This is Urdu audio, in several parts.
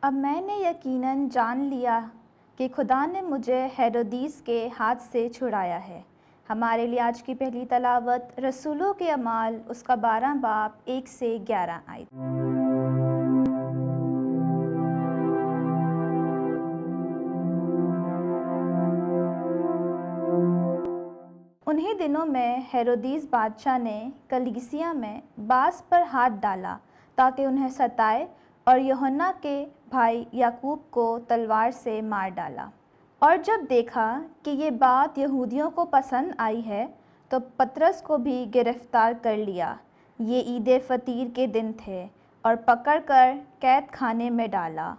اب میں نے یقیناً جان لیا کہ خدا نے مجھے ہیرودیس کے ہاتھ سے چھڑایا ہے۔ ہمارے لیے آج کی پہلی تلاوت رسولوں کے اعمال اس کا 12 باب 1 سے 11 آیت۔ انہی دنوں میں ہیرودیس بادشاہ نے کلیسیا میں بعض پر ہاتھ ڈالا تاکہ انہیں ستائے اور یوحنا کے بھائی یعقوب کو تلوار سے مار ڈالا۔ اور جب دیکھا کہ یہ بات یہودیوں کو پسند آئی ہے تو پطرس کو بھی گرفتار کر لیا۔ یہ عید فطیر کے دن تھے اور پکڑ کر قید خانے میں ڈالا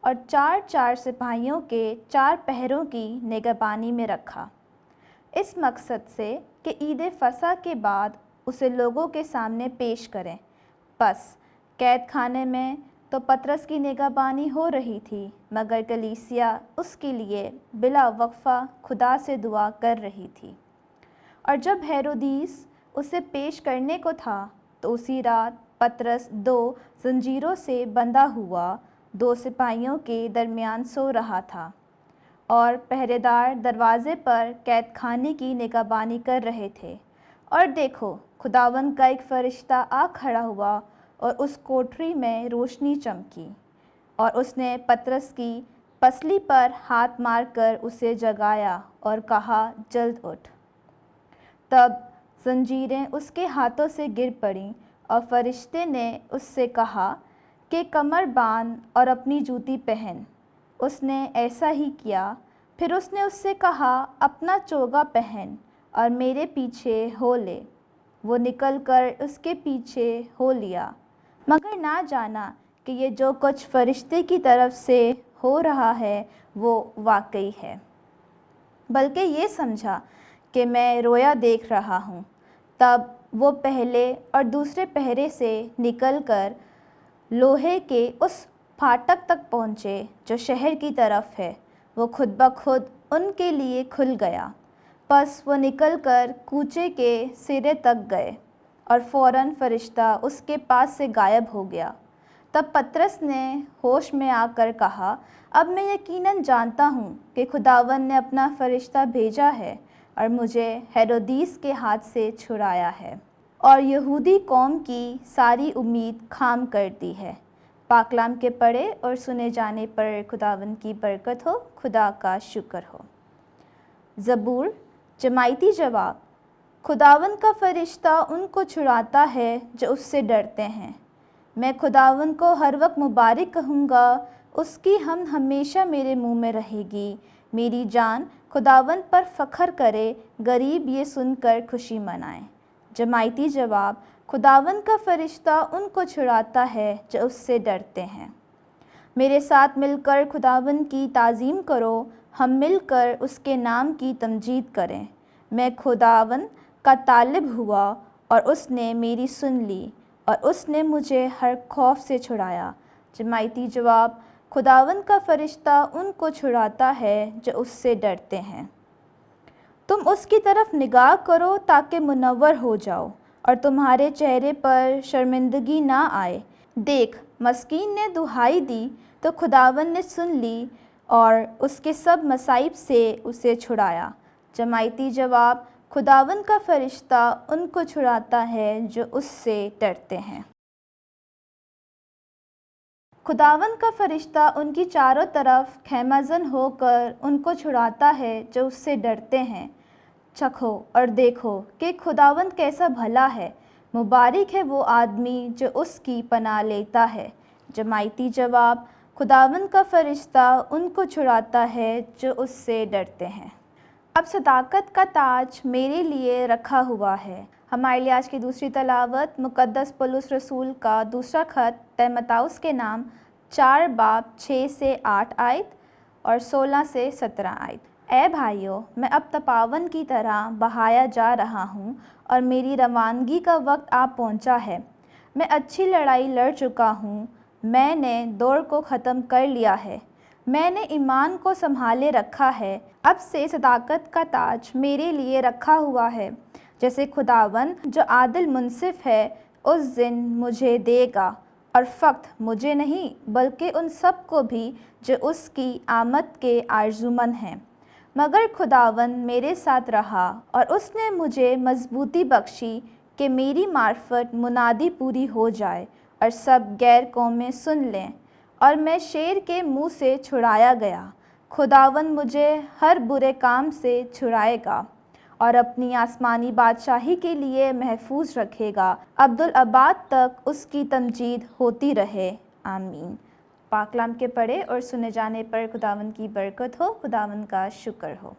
اور 4 سپاہیوں کے 4 پہروں کی نگہبانی میں رکھا، اس مقصد سے کہ عید فصح کے بعد اسے لوگوں کے سامنے پیش کریں۔ پس قید خانے میں تو پطرس کی نگہبانی ہو رہی تھی، مگر کلیسیا اس کے لیے بلا وقفہ خدا سے دعا کر رہی تھی۔ اور جب ہیرودیس اسے پیش کرنے کو تھا تو اسی رات پطرس 2 زنجیروں سے بندھا ہوا 2 سپاہیوں کے درمیان سو رہا تھا، اور پہرے دار دروازے پر قید خانے کی نگہبانی کر رہے تھے۔ اور دیکھو، خداوند کا ایک فرشتہ آ کھڑا ہوا اور اس کوٹری میں روشنی چمکی، اور اس نے پطرس کی پسلی پر ہاتھ مار کر اسے جگایا اور کہا، جلد اٹھ۔ تب زنجیریں اس کے ہاتھوں سے گر پڑیں، اور فرشتے نے اس سے کہا کہ کمر باندھ اور اپنی جوتی پہن۔ اس نے ایسا ہی کیا۔ پھر اس نے اس سے کہا، اپنا چوگا پہن اور میرے پیچھے ہو لے۔ وہ نکل کر اس کے پیچھے ہو لیا، مگر نہ جانا کہ یہ جو کچھ فرشتے کی طرف سے ہو رہا ہے وہ واقعی ہے، بلکہ یہ سمجھا کہ میں رویا دیکھ رہا ہوں۔ تب وہ پہلے اور دوسرے پہرے سے نکل کر لوہے کے اس پھاٹک تک پہنچے جو شہر کی طرف ہے۔ وہ خود بخود ان کے لیے کھل گیا۔ پس وہ نکل کر کوچے کے سرے تک گئے، اور فوراً فرشتہ اس کے پاس سے غائب ہو گیا۔ تب پطرس نے ہوش میں آ کر کہا، اب میں یقیناً جانتا ہوں کہ خداوند نے اپنا فرشتہ بھیجا ہے اور مجھے ہیرودیس کے ہاتھ سے چھڑایا ہے، اور یہودی قوم کی ساری امید خام کر دی ہے۔ پاک کلام کے پڑھے اور سنے جانے پر خداوند کی برکت ہو، خدا کا شکر ہو۔ زبور، جماعتی جواب۔ خداوند کا فرشتہ ان کو چھڑاتا ہے جو اس سے ڈرتے ہیں۔ میں خداوند کو ہر وقت مبارک کہوں گا، اس کی حمد ہمیشہ میرے منہ میں رہے گی۔ میری جان خداوند پر فخر کرے، غریب یہ سن کر خوشی منائیں۔ جماعتی جواب۔ خداوند کا فرشتہ ان کو چھڑاتا ہے جو اس سے ڈرتے ہیں۔ میرے ساتھ مل کر خداوند کی تعظیم کرو، ہم مل کر اس کے نام کی تمجید کریں۔ میں خداوند کا طالب ہوا اور اس نے میری سن لی، اور اس نے مجھے ہر خوف سے چھڑایا۔ جماعتی جواب۔ خداوند کا فرشتہ ان کو چھڑاتا ہے جو اس سے ڈرتے ہیں۔ تم اس کی طرف نگاہ کرو تاکہ منور ہو جاؤ اور تمہارے چہرے پر شرمندگی نہ آئے۔ دیکھ، مسکین نے دہائی دی تو خداوند نے سن لی اور اس کے سب مصائب سے اسے چھڑایا۔ جماعتی جواب۔ خداوند کا فرشتہ ان کو چھڑاتا ہے جو اس سے ڈرتے ہیں۔ خداوند کا فرشتہ ان کی چاروں طرف خیمہ زن ہو کر ان کو چھڑاتا ہے جو اس سے ڈرتے ہیں۔ چکھو اور دیکھو کہ خداوند کیسا بھلا ہے، مبارک ہے وہ آدمی جو اس کی پناہ لیتا ہے۔ جماعتی جواب۔ خداوند کا فرشتہ ان کو چھڑاتا ہے جو اس سے ڈرتے ہیں۔ اب صداقت کا تاج میرے لیے رکھا ہوا ہے۔ ہمارے لیے آج کی دوسری تلاوت مقدس پولس رسول کا دوسرا خط تیموتھوس کے نام 4 باب 6 سے 8 آیت اور 16 سے 17 آیت۔ اے بھائیو، میں اب تپاون کی طرح بہایا جا رہا ہوں اور میری روانگی کا وقت آ پہنچا ہے۔ میں اچھی لڑائی لڑ چکا ہوں، میں نے دوڑ کو ختم کر لیا ہے، میں نے ایمان کو سنبھالے رکھا ہے۔ اب سے صداقت کا تاج میرے لیے رکھا ہوا ہے، جیسے خداوند جو عادل منصف ہے اس دن مجھے دے گا، اور فقط مجھے نہیں بلکہ ان سب کو بھی جو اس کی آمد کے آرزومند ہیں۔ مگر خداوند میرے ساتھ رہا اور اس نے مجھے مضبوطی بخشی کہ میری معرفت منادی پوری ہو جائے اور سب غیر قومیں سن لیں، اور میں شیر کے منہ سے چھڑایا گیا۔ خداوند مجھے ہر برے کام سے چھڑائے گا اور اپنی آسمانی بادشاہی کے لیے محفوظ رکھے گا، ابدالآباد تک اس کی تمجید ہوتی رہے، آمین۔ پاک کلام کے پڑھے اور سنے جانے پر خداوند کی برکت ہو، خداوند کا شکر ہو۔